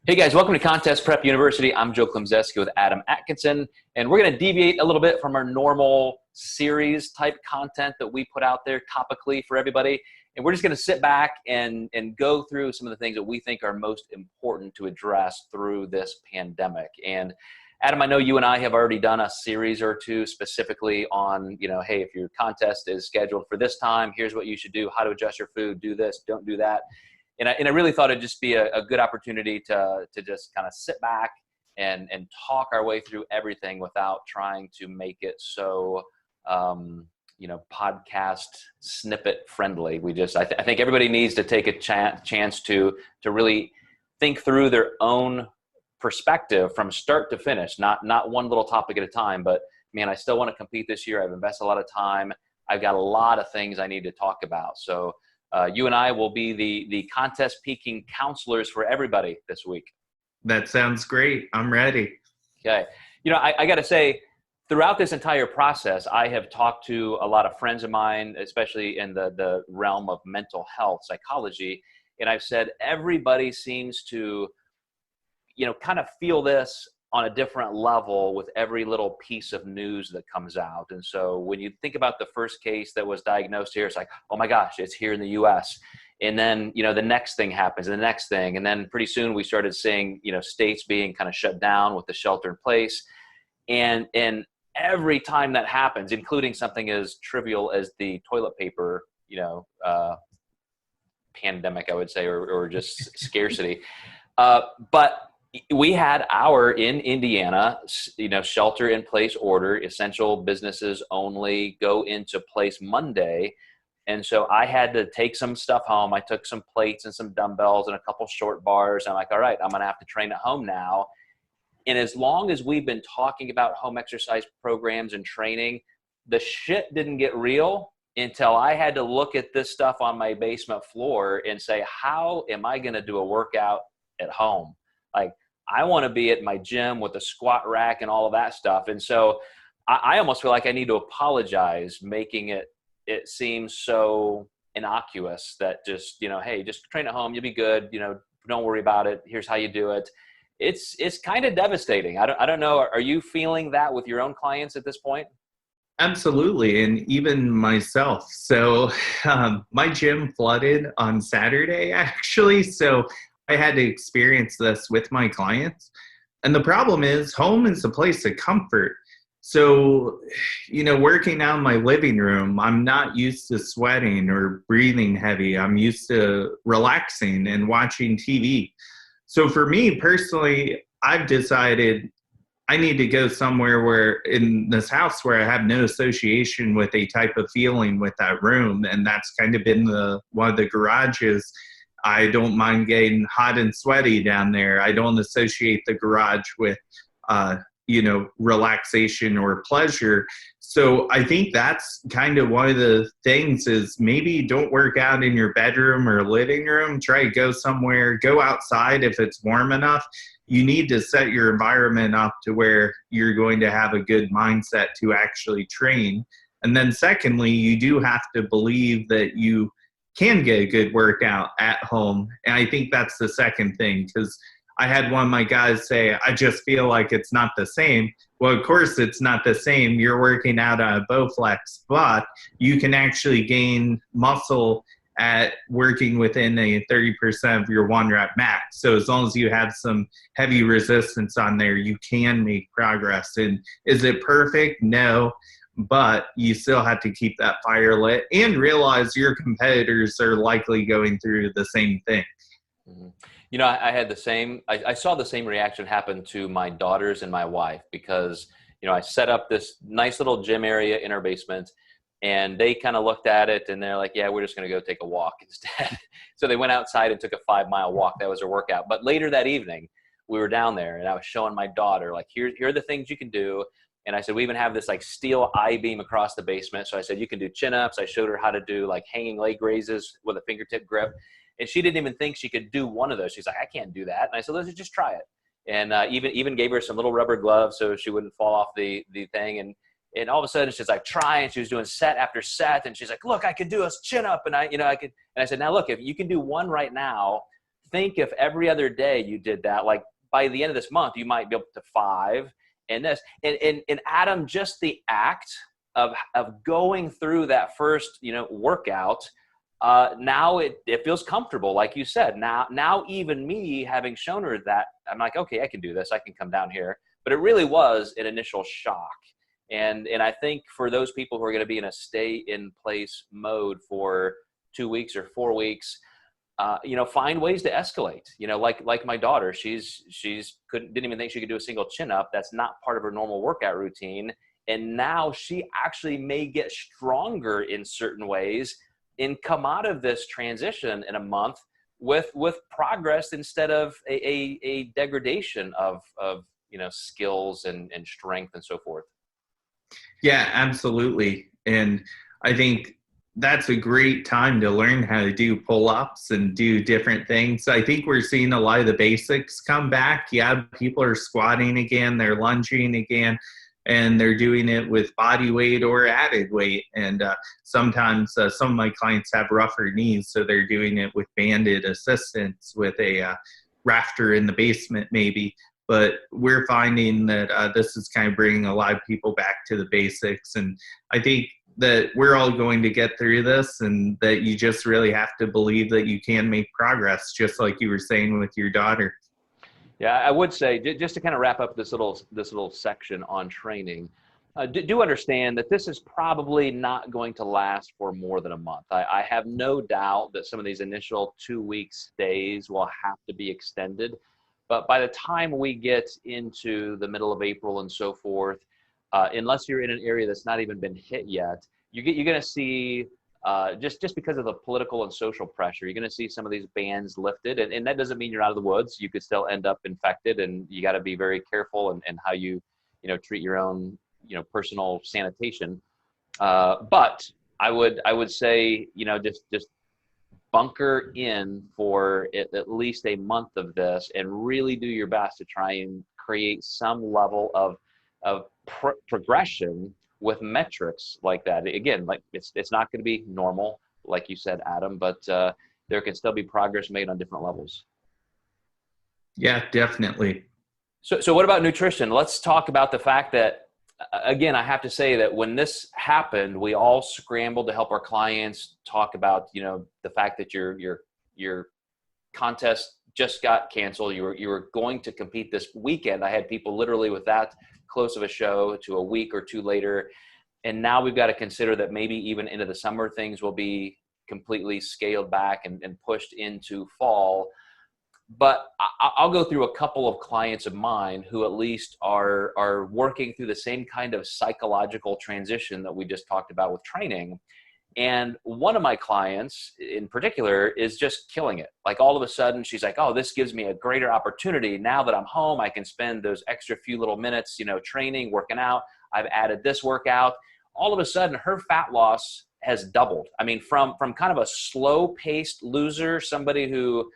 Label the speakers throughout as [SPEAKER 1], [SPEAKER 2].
[SPEAKER 1] Hey guys, welcome to Contest Prep University. I'm Joe Klemczewski with Adam Atkinson, and we're going to deviate a little bit from our normal series type content that we put out there topically for everybody. And we're just going to sit back and go through some of the things that we think are most important to address through this pandemic. And Adam, I know you and I have already done a series or two specifically on, hey, if your contest is scheduled for this time, here's what you should do, how to adjust your food, do this, don't do that. And I really thought it'd just be a good opportunity to just kind of sit back and talk our way through everything without trying to make it so, podcast snippet friendly. I think everybody needs to take a chance to really think through their own perspective from start to finish, not one little topic at a time, but man, I still want to compete this year. I've invested a lot of time. I've got a lot of things I need to talk about. So you and I will be the contest peaking counselors for everybody this week.
[SPEAKER 2] That sounds great. I'm ready.
[SPEAKER 1] Okay. I got to say, throughout this entire process, I have talked to a lot of friends of mine, especially in the realm of mental health, psychology, and I've said everybody seems to, kind of feel this on a different level with every little piece of news that comes out. And so when you think about the first case that was diagnosed here, it's like, oh my gosh, it's here in the US. And then, the next thing happens, and the next thing. And then pretty soon we started seeing, states being kind of shut down with the shelter in place. And every time that happens, including something as trivial as the toilet paper, pandemic, I would say, or just scarcity. But we had in Indiana, shelter in place order, essential businesses only go into place Monday. And so I had to take some stuff home. I took some plates and some dumbbells and a couple short bars. I'm like, all right, I'm going to have to train at home now. And as long as we've been talking about home exercise programs and training, the shit didn't get real until I had to look at this stuff on my basement floor and say, how am I going to do a workout at home? Like, I want to be at my gym with a squat rack and all of that stuff. And so I almost feel like I need to apologize, making it seem so innocuous that just, hey, just train at home. You'll be good. Don't worry about it. Here's how you do it. It's kind of devastating. I don't know. Are you feeling that with your own clients at this point?
[SPEAKER 2] Absolutely. And even myself. So my gym flooded on Saturday, actually. So I had to experience this with my clients. And the problem is home is a place of comfort. So, working out in my living room, I'm not used to sweating or breathing heavy. I'm used to relaxing and watching TV. So for me personally, I've decided I need to go somewhere where in this house where I have no association with a type of feeling with that room. And that's kind of been one of the garages. I don't mind getting hot and sweaty down there. I don't associate the garage with, relaxation or pleasure. So I think that's kind of one of the things is maybe don't work out in your bedroom or living room. Try to go somewhere, go outside if it's warm enough. You need to set your environment up to where you're going to have a good mindset to actually train. And then secondly, you do have to believe that you can get a good workout at home. And I think that's the second thing, because I had one of my guys say, I just feel like it's not the same. Well, of course it's not the same. You're working out on a Bowflex, but you can actually gain muscle at working within a 30% of your 1 rep max. So as long as you have some heavy resistance on there, you can make progress. And is it perfect? No. But you still have to keep that fire lit and realize your competitors are likely going through the same thing.
[SPEAKER 1] Mm-hmm. I had I saw the same reaction happen to my daughters and my wife because, I set up this nice little gym area in our basement and they kind of looked at it and they're like, yeah, we're just going to go take a walk instead. So they went outside and took a 5-mile walk. That was their workout. But later that evening, we were down there and I was showing my daughter, like, here are the things you can do. And I said, we even have this like steel I-beam across the basement. So I said, you can do chin-ups. I showed her how to do like hanging leg raises with a fingertip grip. And she didn't even think she could do one of those. She's like, I can't do that. And I said, let's just try it. And even gave her some little rubber gloves so she wouldn't fall off the thing. And all of a sudden she's like trying. She was doing set after set. And she's like, look, I could do a chin-up. And I could. And I said, now look, if you can do one right now, think if every other day you did that, like by the end of this month, you might be up to 5 and this. And Adam, just the act of going through that first, workout, now it feels comfortable. Like you said, now even me having shown her that, I'm like, okay, I can do this. I can come down here. But it really was an initial shock. And I think for those people who are going to be in a stay in place mode for 2 weeks or 4 weeks, find ways to escalate. Like my daughter, didn't even think she could do a single chin up. That's not part of her normal workout routine. And now she actually may get stronger in certain ways and come out of this transition in a month with progress instead of a degradation of skills and strength and so forth.
[SPEAKER 2] Yeah, absolutely. And I think that's a great time to learn how to do pull-ups and do different things. I think we're seeing a lot of the basics come back. Yeah, people are squatting again, they're lunging again, and they're doing it with body weight or added weight. And sometimes some of my clients have rougher knees, so they're doing it with banded assistance with a rafter in the basement maybe. But we're finding that this is kind of bringing a lot of people back to the basics. And I think that we're all going to get through this, and that you just really have to believe that you can make progress, just like you were saying with your daughter.
[SPEAKER 1] Yeah, I would say, just to kind of wrap up this little section on training, do understand that this is probably not going to last for more than a month. I have no doubt that some of these initial 2-week stays will have to be extended. But by the time we get into the middle of April and so forth, unless you're in an area that's not even been hit yet, you're going to see, just because of the political and social pressure, you're going to see some of these bans lifted. And that doesn't mean you're out of the woods. You could still end up infected, and you got to be very careful in how you treat your own personal sanitation. But I would say just bunker in for at least a month of this, and really do your best to try and create some level of progression with metrics like that. Again, like it's not going to be normal, like you said, Adam, but there can still be progress made on different levels.
[SPEAKER 2] Yeah, definitely.
[SPEAKER 1] So what about nutrition? Let's talk about the fact that, again, I have to say that when this happened, we all scrambled to help our clients talk about, the fact that your contest just got canceled. You were going to compete this weekend. I had people literally with that close of a show to a week or two later. And now we've got to consider that maybe even into the summer, things will be completely scaled back and pushed into fall. But I'll go through a couple of clients of mine who at least are working through the same kind of psychological transition that we just talked about with training. And one of my clients in particular is just killing it. Like all of a sudden she's like, oh, this gives me a greater opportunity. Now that I'm home, I can spend those extra few little minutes, training, working out. I've added this workout. All of a sudden her fat loss has doubled. I mean, from kind of a slow paced loser, somebody who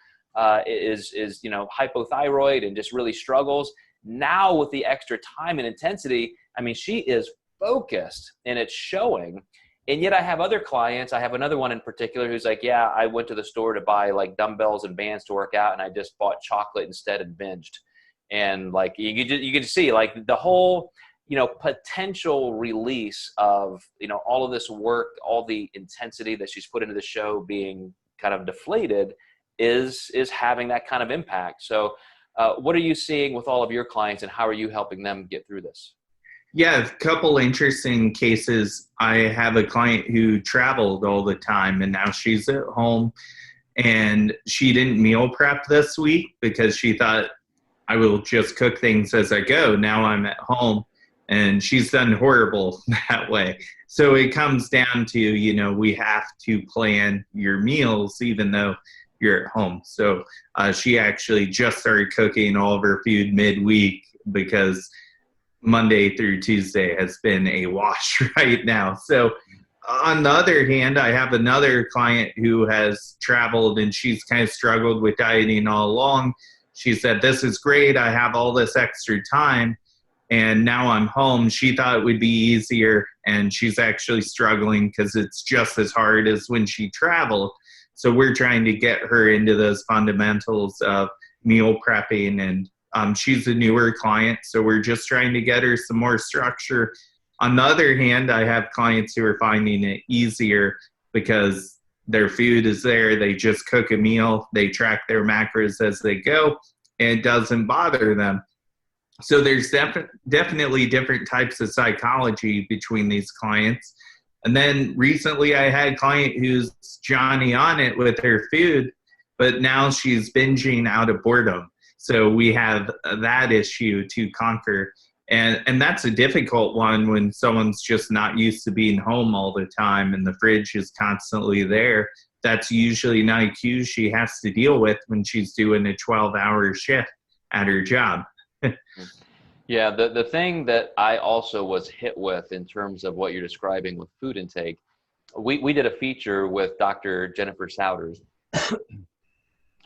[SPEAKER 1] is hypothyroid and just really struggles. Now with the extra time and intensity, I mean, she is focused and it's showing. And yet I have other clients. I have another one in particular who's like, yeah, I went to the store to buy like dumbbells and bands to work out, and I just bought chocolate instead and binged. And like you can see like the whole potential release of all of this work, all the intensity that she's put into the show being kind of deflated is having that kind of impact. So what are you seeing with all of your clients, and how are you helping them get through this?
[SPEAKER 2] Yeah, a couple interesting cases. I have a client who traveled all the time, and now she's at home, and she didn't meal prep this week because she thought, I will just cook things as I go. Now I'm at home, and she's done horrible that way. So it comes down to, we have to plan your meals even though you're at home. So she actually just started cooking all of her food midweek because Monday through Tuesday has been a wash right now. So on the other hand, I have another client who has traveled, and she's kind of struggled with dieting all along. She said, this is great. I have all this extra time, and now I'm home. She thought it would be easier, and she's actually struggling because it's just as hard as when she traveled. So we're trying to get her into those fundamentals of meal prepping, and she's a newer client, so we're just trying to get her some more structure. On the other hand, I have clients who are finding it easier because their food is there. They just cook a meal. They track their macros as they go, and it doesn't bother them. So there's definitely different types of psychology between these clients. And then recently I had a client who's Johnny on it with her food, but now she's binging out of boredom. So we have that issue to conquer. And that's a difficult one when someone's just not used to being home all the time and the fridge is constantly there. That's usually not a cue she has to deal with when she's doing a 12-hour shift at her job.
[SPEAKER 1] Yeah, the thing that I also was hit with in terms of what you're describing with food intake, we did a feature with Dr. Jennifer Souders,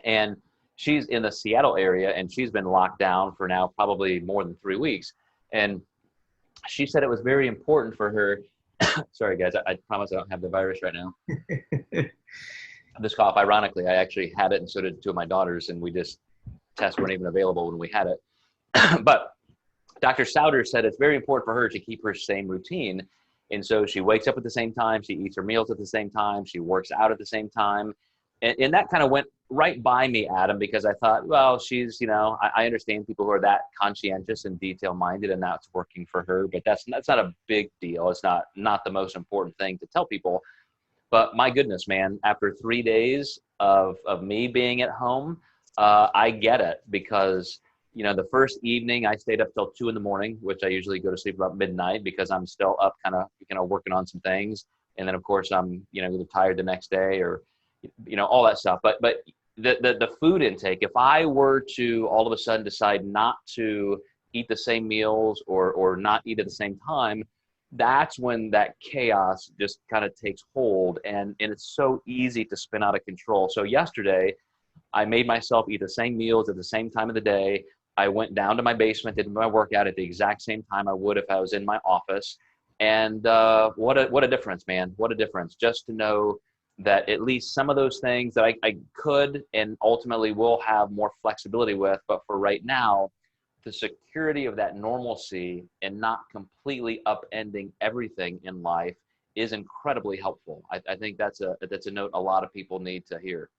[SPEAKER 1] and she's in the Seattle area, and she's been locked down for now probably more than 3 weeks. And she said it was very important for her. Sorry, guys, I promise I don't have the virus right now. This cough, ironically, I actually had it, and so did two of my daughters, and we just tests weren't even available when we had it. But Dr. Souders said it's very important for her to keep her same routine. And so she wakes up at the same time, she eats her meals at the same time, she works out at the same time. And that kind of went right by me, Adam, because I thought, well, she's, I understand people who are that conscientious and detail-minded, and that's working for her, but that's not a big deal. It's not the most important thing to tell people. But my goodness, man, after 3 days of me being at home, I get it, because the first evening I stayed up till 2 a.m, which I usually go to sleep about midnight because I'm still up kind of working on some things. And then of course I'm, either tired the next day or, all that stuff. But the food intake, if I were to all of a sudden decide not to eat the same meals or not eat at the same time, that's when that chaos just kind of takes hold, and it's so easy to spin out of control. So yesterday I made myself eat the same meals at the same time of the day. I went down to my basement, did my workout at the exact same time I would if I was in my office. And what a difference, man. What a difference. Just to know that at least some of those things that I could and ultimately will have more flexibility with, but for right now, the security of that normalcy and not completely upending everything in life is incredibly helpful. I think that's a note a lot of people need to hear.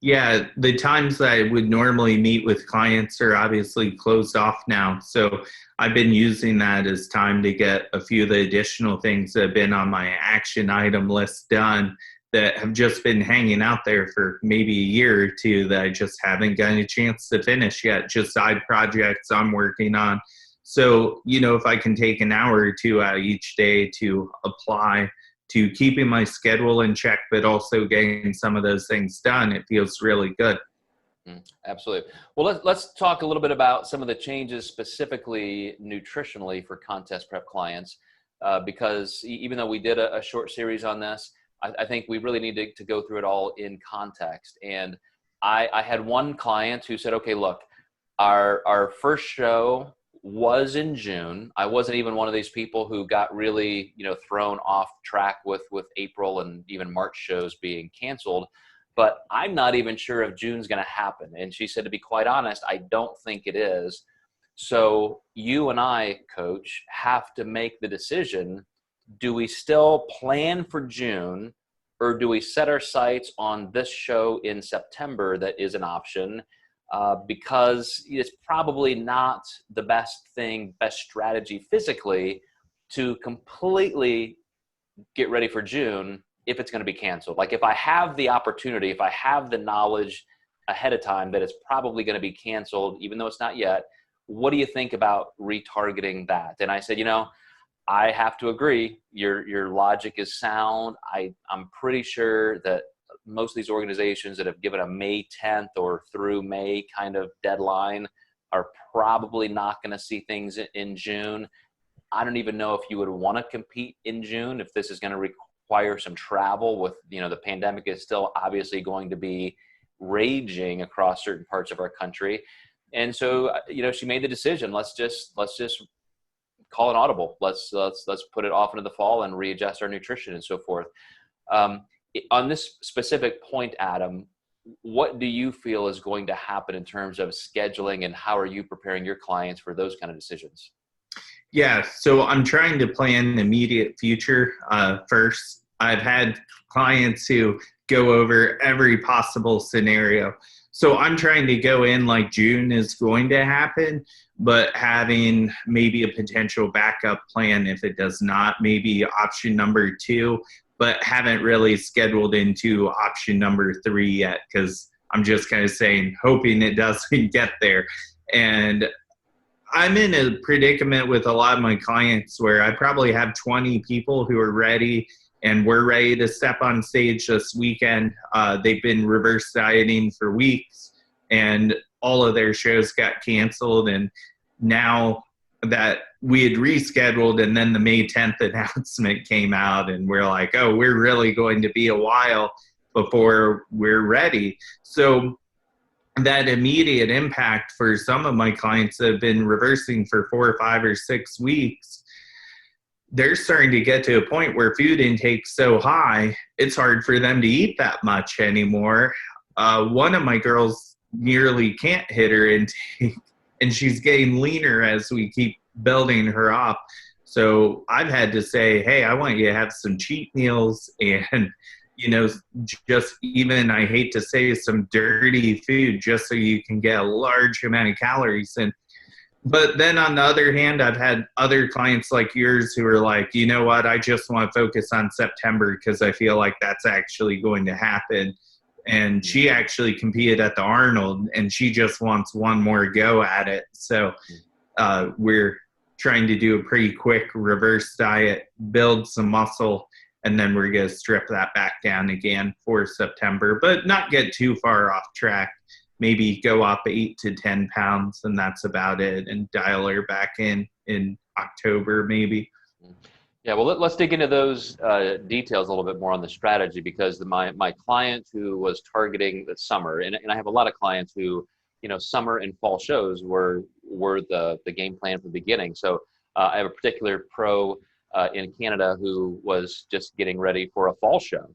[SPEAKER 2] Yeah, the times that I would normally meet with clients are obviously closed off now. So I've been using that as time to get a few of the additional things that have been on my action item list done that have just been hanging out there for maybe a year or two that I just haven't gotten a chance to finish yet, just side projects I'm working on. So, if I can take an hour or two out each day to apply to keeping my schedule in check, but also getting some of those things done, it feels really good.
[SPEAKER 1] Absolutely. Well, let's talk a little bit about some of the changes specifically nutritionally for contest prep clients, because even though we did a short series on this, I think we really need to go through it all in context. And I had one client who said, okay, look, our first show was in June. I wasn't even one of these people who got really, thrown off track with April and even March shows being canceled, but I'm not even sure if June's going to happen. And she said, to be quite honest, I don't think it is. So you and I, Coach, have to make the decision. Do we still plan for June, or do we set our sights on this show in September that is an option? Because it's probably not the best strategy physically to completely get ready for June if it's going to be canceled. Like if I have the opportunity, if I have the knowledge ahead of time that it's probably going to be canceled, even though it's not yet, what do you think about retargeting that? And I said, I have to agree. Your logic is sound. I'm pretty sure that most of these organizations that have given a May 10th or through May kind of deadline are probably not going to see things in June. I don't even know if you would want to compete in June if this is going to require some travel with, the pandemic is still obviously going to be raging across certain parts of our country. And so, she made the decision. Let's just call an audible. Let's put it off into the fall and readjust our nutrition and so forth. on this specific point, Adam, what do you feel is going to happen in terms of scheduling, and how are you preparing your clients for those kind of decisions?
[SPEAKER 2] Yeah, so I'm trying to plan the immediate future first. I've had clients who go over every possible scenario. So I'm trying to go in like June is going to happen, but having maybe a potential backup plan if it does not, maybe option number 2, but haven't really scheduled into option number 3 yet, because I'm just kind of saying, hoping it doesn't get there. And I'm in a predicament with a lot of my clients where I probably have 20 people who are ready and we're ready to step on stage this weekend. They've been reverse dieting for weeks and all of their shows got canceled. And now that we had rescheduled, and then the May 10th announcement came out and we're like, oh, we're really going to be a while before we're ready. So that immediate impact for some of my clients that have been reversing for 4 or 5 or 6 weeks, they're starting to get to a point where food intake's so high, it's hard for them to eat that much anymore. One of my girls nearly can't hit her intake, and she's getting leaner as we keep building her up. So I've had to say, hey, I want you to have some cheat meals and, just even, I hate to say, some dirty food just so you can get a large amount of calories in. But then on the other hand, I've had other clients like yours who are like, you know what, I just want to focus on September because I feel like that's actually going to happen. And she actually competed at the Arnold and she just wants one more go at it. So we're trying to do a pretty quick reverse diet, build some muscle, and then we're going to strip that back down again for September, but not get too far off track. Maybe go up 8 to 10 pounds, and that's about it, and dial her back in October maybe.
[SPEAKER 1] Yeah, well, let's dig into those details a little bit more on the strategy, because my client who was targeting the summer, and I have a lot of clients who, summer and fall shows were the game plan from the beginning. So I have a particular pro in Canada who was just getting ready for a fall show.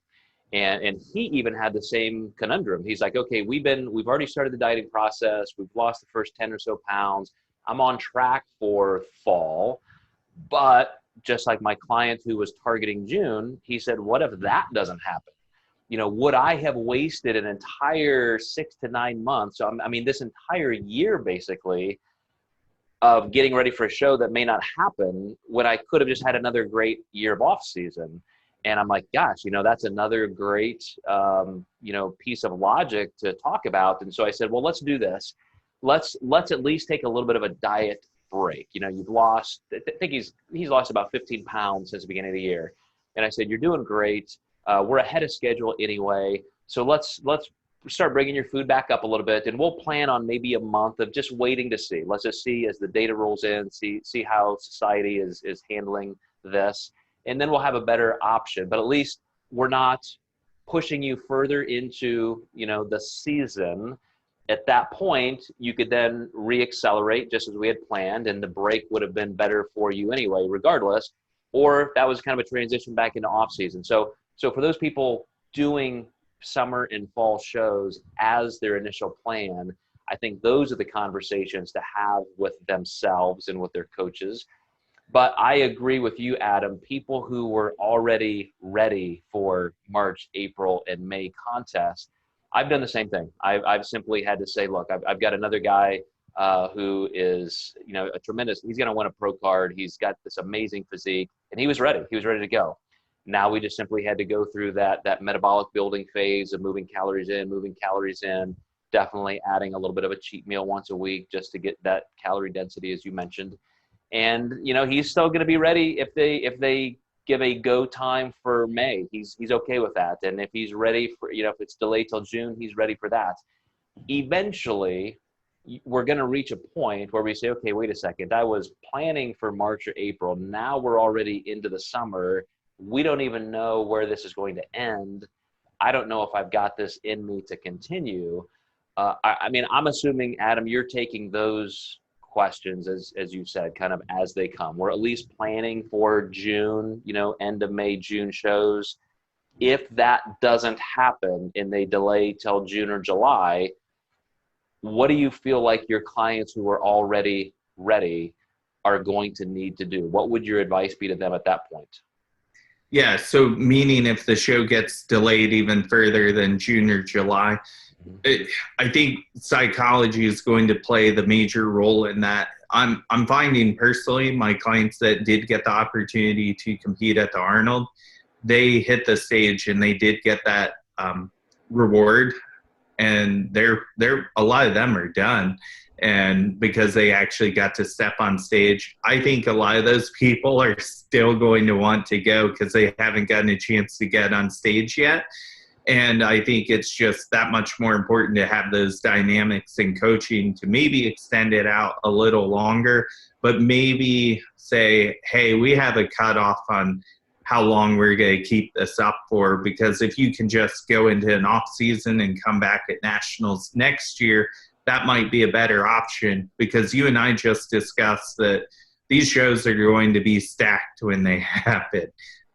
[SPEAKER 1] And he even had the same conundrum. He's like, okay, we've already started the dieting process. We've lost the first 10 or so pounds. I'm on track for fall. But just like my client who was targeting June, he said, what if that doesn't happen? Would I have wasted an entire 6 to 9 months? So this entire year basically of getting ready for a show that may not happen when I could have just had another great year of off season. And I'm like, gosh, that's another great, piece of logic to talk about. And so I said, well, let's do this. Let's at least take a little bit of a diet break. You've lost, I think he's lost about 15 pounds since the beginning of the year. And I said, you're doing great. We're ahead of schedule anyway. So let's start bringing your food back up a little bit, and we'll plan on maybe a month of just waiting to see. Let's just see as the data rolls in, see how society is handling this. And then we'll have a better option. But at least we're not pushing you further into, the season. At that point, you could then reaccelerate just as we had planned, and the break would have been better for you anyway, regardless. Or that was kind of a transition back into off season. So for those people doing summer and fall shows as their initial plan, I think those are the conversations to have with themselves and with their coaches. But I agree with you, Adam. People who were already ready for March, April, and May contests, I've done the same thing. I've simply had to say, look, I've got another guy who is, a tremendous, he's going to win a pro card. He's got this amazing physique, and he was ready. He was ready to go. Now we just simply had to go through that metabolic building phase of moving calories in, definitely adding a little bit of a cheat meal once a week just to get that calorie density, as you mentioned. And, he's still going to be ready if they give a go time for May. He's okay with that. And if he's ready for, if it's delayed till June, he's ready for that. Eventually, we're going to reach a point where we say, okay, wait a second. I was planning for March or April. Now we're already into the summer. We don't even know where this is going to end. I don't know if I've got this in me to continue. I'm assuming, Adam, you're taking those questions, as you said, kind of as they come. We're at least planning for June, end of May, June shows. If that doesn't happen and they delay till June or July, what do you feel like your clients who are already ready are going to need to do? What would your advice be to them at that point?
[SPEAKER 2] Yeah, so meaning if the show gets delayed even further than June or July, I think psychology is going to play the major role in that. I'm finding personally my clients that did get the opportunity to compete at the Arnold, they hit the stage and they did get that reward, and they're a lot of them are done, and because they actually got to step on stage. I think a lot of those people are still going to want to go because they haven't gotten a chance to get on stage yet. And I think it's just that much more important to have those dynamics in coaching to maybe extend it out a little longer, but maybe say, hey, we have a cutoff on how long we're going to keep this up for. Because if you can just go into an off season and come back at nationals next year, that might be a better option, because you and I just discussed that these shows are going to be stacked when they happen,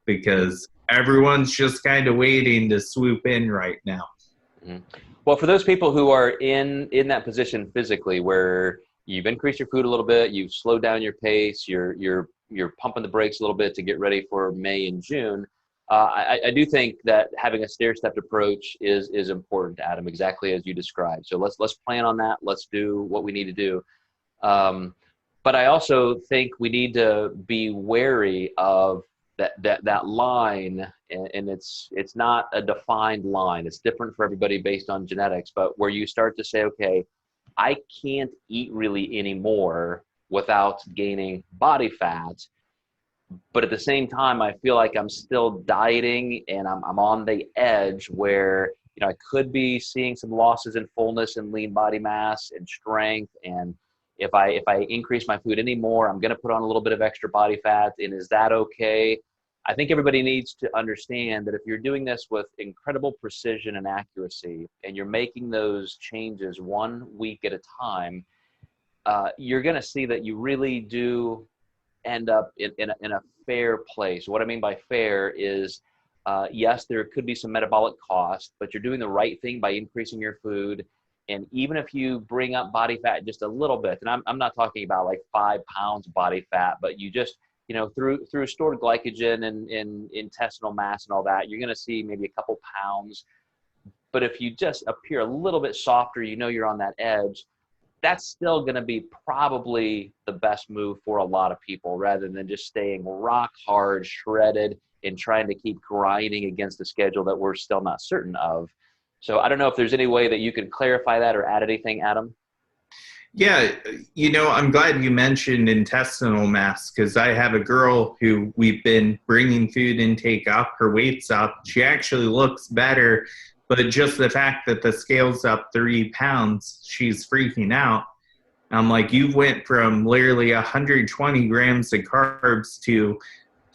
[SPEAKER 2] because everyone's just kind of waiting to swoop in right now.
[SPEAKER 1] Mm-hmm. Well, for those people who are in that position physically, where you've increased your food a little bit, you've slowed down your pace, you're pumping the brakes a little bit to get ready for May and June. I do think that having a stair-stepped approach is important, Adam, exactly as you described. So let's plan on that. Let's do what we need to do. But I also think we need to be wary of that line, and it's not a defined line. It's different for everybody based on genetics, but where you start to say, okay, I can't eat really anymore without gaining body fat, but at the same time, I feel like I'm still dieting and I'm on the edge where, I could be seeing some losses in fullness and lean body mass and strength. And if I increase my food anymore, I'm going to put on a little bit of extra body fat. And is that okay? I think everybody needs to understand that if you're doing this with incredible precision and accuracy, and you're making those changes 1 week at a time, you're going to see that you really do end up in a fair place. What I mean by fair is, yes, there could be some metabolic cost, but you're doing the right thing by increasing your food. And even if you bring up body fat just a little bit, and I'm not talking about like 5 pounds body fat, but you just, through stored glycogen and intestinal mass and all that, you're going to see maybe a couple pounds. But if you just appear a little bit softer, you're on that edge, that's still going to be probably the best move for a lot of people, rather than just staying rock hard, shredded, and trying to keep grinding against a schedule that we're still not certain of. So I don't know if there's any way that you can clarify that or add anything, Adam.
[SPEAKER 2] Yeah, I'm glad you mentioned intestinal mass, because I have a girl who we've been bringing food intake up, her weight's up. She actually looks better, but just the fact that the scale's up 3 pounds, she's freaking out. I'm like, you went from literally 120 grams of carbs to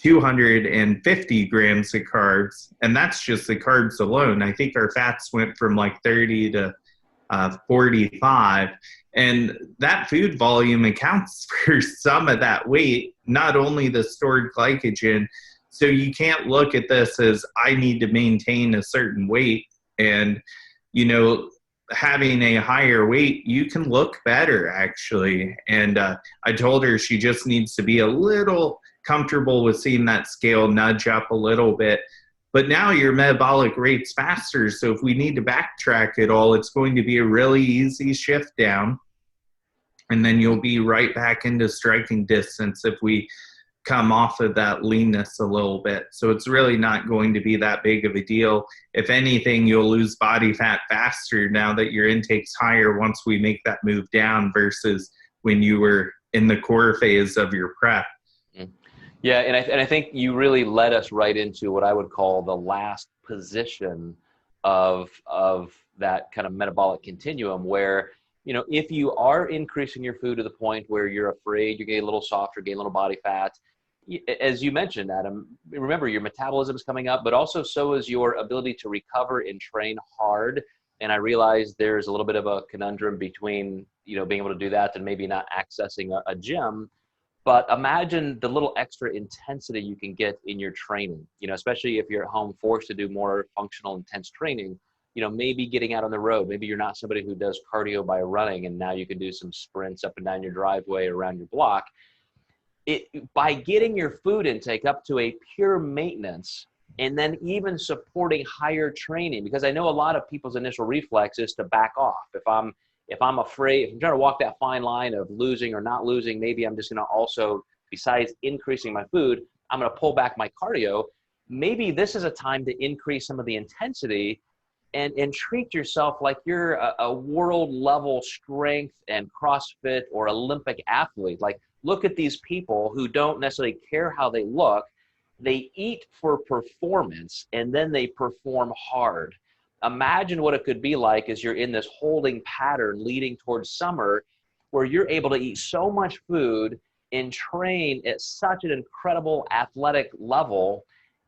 [SPEAKER 2] 250 grams of carbs, and that's just the carbs alone. I think our fats went from like 30 to 45, and that food volume accounts for some of that weight, not only the stored glycogen. So you can't look at this as I need to maintain a certain weight, and having a higher weight, you can look better actually. And I told her she just needs to be a little comfortable with seeing that scale nudge up a little bit. But now your metabolic rate's faster, so if we need to backtrack at all, it's going to be a really easy shift down, and then you'll be right back into striking distance if we come off of that leanness a little bit. So it's really not going to be that big of a deal. If anything, you'll lose body fat faster now that your intake's higher once we make that move down versus when you were in the core phase of your prep.
[SPEAKER 1] Yeah, and I think you really led us right into what I would call the last position of that kind of metabolic continuum, where, if you are increasing your food to the point where you're afraid you're getting a little softer, getting a little body fat, as you mentioned, Adam, remember your metabolism is coming up, but also so is your ability to recover and train hard. And I realize there's a little bit of a conundrum between, being able to do that and maybe not accessing a gym. But imagine the little extra intensity you can get in your training, especially if you're at home forced to do more functional, intense training, maybe getting out on the road. Maybe you're not somebody who does cardio by running, and now you can do some sprints up and down your driveway around your block. By getting your food intake up to a pure maintenance, and then even supporting higher training, because I know a lot of people's initial reflex is to back off. If I'm afraid, if I'm trying to walk that fine line of losing or not losing, maybe I'm just going to also, besides increasing my food, I'm going to pull back my cardio. Maybe this is a time to increase some of the intensity and treat yourself like you're a world level strength and CrossFit or Olympic athlete. Like, look at these people who don't necessarily care how they look. They eat for performance, and then they perform hard. Imagine what it could be like as you're in this holding pattern leading towards summer, where you're able to eat so much food and train at such an incredible athletic level.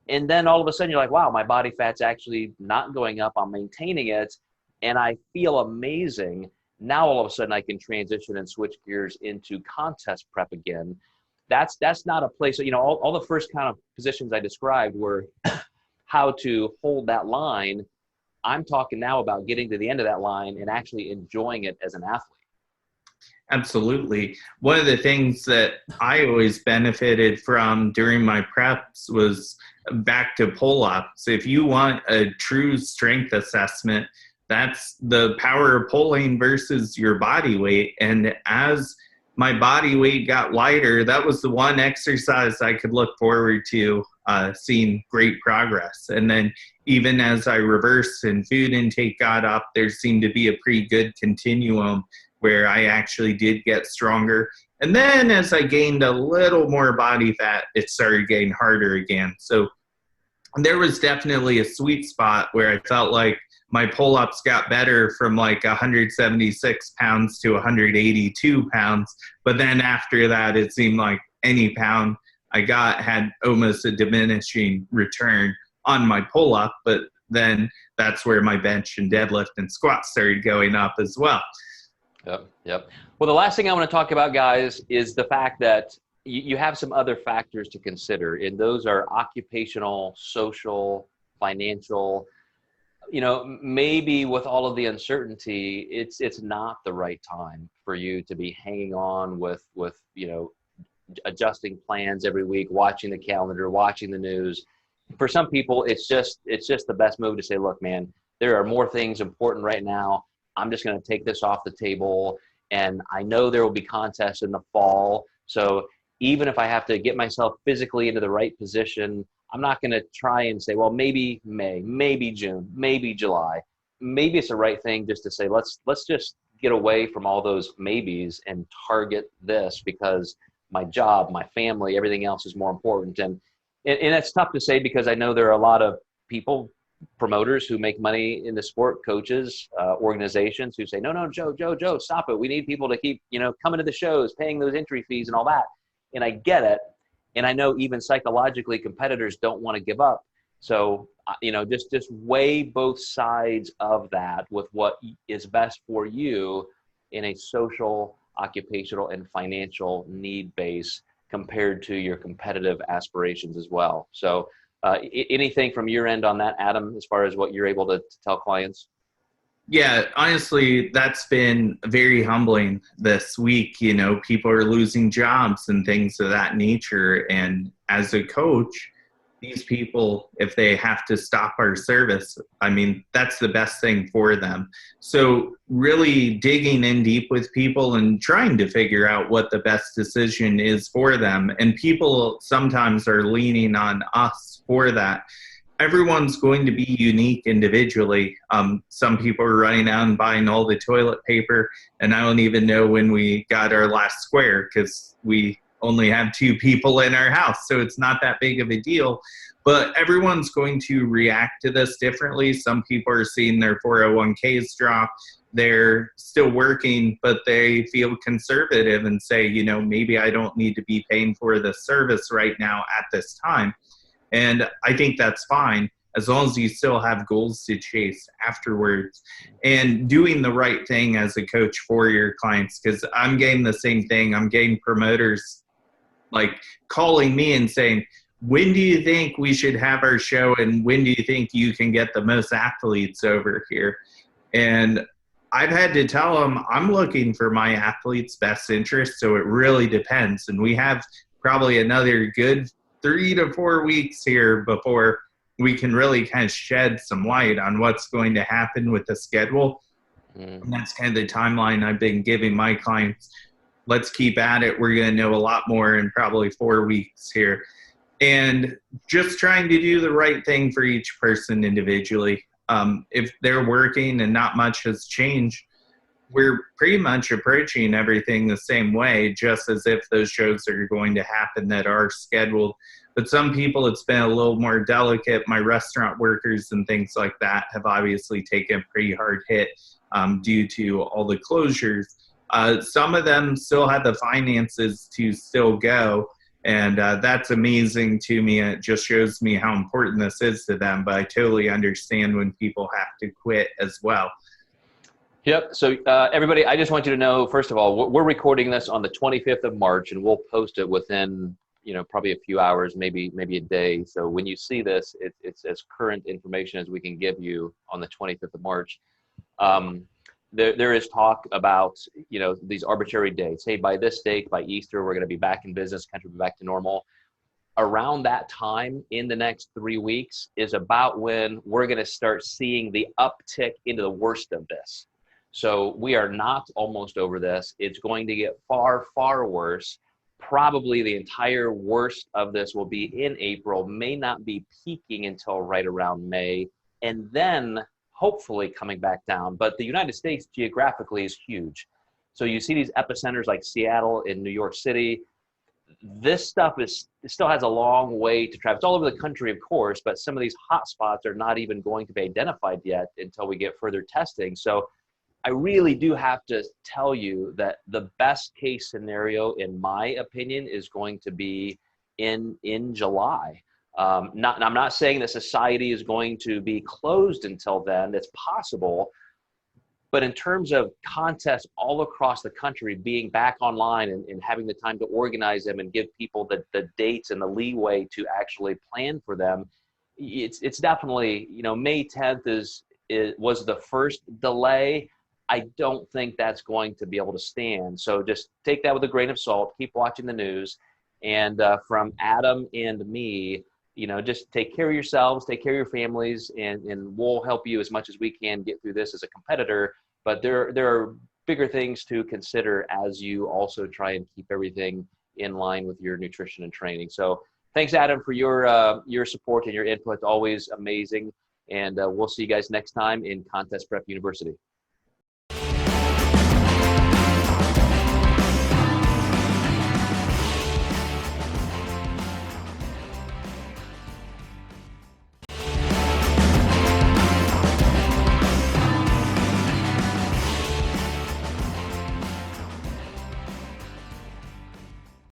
[SPEAKER 1] And then all of a sudden you're like, wow, my body fat's actually not going up. I'm maintaining it, and I feel amazing. Now all of a sudden I can transition and switch gears into contest prep again. That's not a place, all the first kind of positions I described were how to hold that line. I'm talking now about getting to the end of that line and actually enjoying it as an athlete.
[SPEAKER 2] Absolutely. One of the things that I always benefited from during my preps was back to pull-ups. If you want a true strength assessment, that's the power of pulling versus your body weight. And as my body weight got lighter, that was the one exercise I could look forward to seeing great progress. And then even as I reversed and food intake got up, there seemed to be a pretty good continuum where I actually did get stronger. And then as I gained a little more body fat, it started getting harder again. So there was definitely a sweet spot where I felt like my pull-ups got better from like 176 pounds to 182 pounds. But then after that, it seemed like any pound I got had almost a diminishing return on my pull-up. But then that's where my bench and deadlift and squat started going up as well.
[SPEAKER 1] Yep. Well, the last thing I want to talk about, guys, is the fact that you have some other factors to consider, and those are occupational, social, financial. Maybe with all of the uncertainty, it's not the right time for you to be hanging on with adjusting plans every week, watching the calendar, watching the news. For some people, it's just the best move to say, look, man, there are more things important right now. I'm just going to take this off the table. And I know there will be contests in the fall. So even if I have to get myself physically into the right position, I'm not going to try and say, well, maybe May, maybe June, maybe July. Maybe it's the right thing just to say, let's just get away from all those maybes and target this, because my job, my family, everything else is more important. And it's tough to say, because I know there are a lot of people, promoters who make money in the sport, coaches, organizations who say, no, Joe, stop it. We need people to keep, coming to the shows, paying those entry fees and all that. And I get it. And I know even psychologically competitors don't want to give up. So, just weigh both sides of that with what is best for you in a social, occupational, and financial need base compared to your competitive aspirations as well. So, anything from your end on that, Adam, as far as what you're able to tell clients?
[SPEAKER 2] Yeah, honestly, that's been very humbling this week. People are losing jobs and things of that nature. And as a coach, these people, if they have to stop our service, that's the best thing for them. So really digging in deep with people and trying to figure out what the best decision is for them. And people sometimes are leaning on us for that. Everyone's going to be unique individually. Some people are running out and buying all the toilet paper, and I don't even know when we got our last square, because we only have 2 people in our house, so it's not that big of a deal. But everyone's going to react to this differently. Some people are seeing their 401ks drop. They're still working, but they feel conservative and say, maybe I don't need to be paying for the service right now at this time. And I think that's fine, as long as you still have goals to chase afterwards and doing the right thing as a coach for your clients. Because I'm getting the same thing. I'm getting promoters like calling me and saying, when do you think we should have our show, and when do you think you can get the most athletes over here? And I've had to tell them I'm looking for my athletes' best interest, so it really depends. And we have probably another good 3 to 4 weeks here before we can really kind of shed some light on what's going to happen with the schedule. And that's kind of the timeline I've been giving my clients. Let's keep at it. We're going to know a lot more in probably 4 weeks here. And just trying to do the right thing for each person individually. If they're working and not much has changed, we're pretty much approaching everything the same way, just as if those shows are going to happen that are scheduled. But some people, it's been a little more delicate. My restaurant workers and things like that have obviously taken a pretty hard hit due to all the closures. Some of them still have the finances to still go. And that's amazing to me. It just shows me how important this is to them. But I totally understand when people have to quit as well.
[SPEAKER 1] Yep. So everybody, I just want you to know, first of all, we're recording this on the 25th of March, and we'll post it within, probably a few hours, maybe a day. So when you see this, it's as current information as we can give you on the 25th of March. There is talk about, these arbitrary dates. Hey, by this date, by Easter, we're going to be back in business, country will be back to normal. Around that time in the next 3 weeks is about when we're going to start seeing the uptick into the worst of this. So we are not almost over this. It's going to get far, far worse. Probably the entire worst of this will be in April, may not be peaking until right around May, and then hopefully coming back down. But the United States geographically is huge. So you see these epicenters like Seattle and New York City. This stuff it still has a long way to travel. It's all over the country, of course, but some of these hot spots are not even going to be identified yet until we get further testing. So I really do have to tell you that the best case scenario, in my opinion, is going to be in July. I'm not saying that society is going to be closed until then. It's possible. But in terms of contests all across the country being back online and having the time to organize them and give people the dates and the leeway to actually plan for them, it's definitely, May 10th was the first delay. I don't think that's going to be able to stand. So just take that with a grain of salt. Keep watching the news. And from Adam and me, just take care of yourselves, take care of your families, and we'll help you as much as we can get through this as a competitor. But there are bigger things to consider as you also try and keep everything in line with your nutrition and training. So thanks, Adam, for your support and your input. Always amazing. And we'll see you guys next time in Contest Prep University.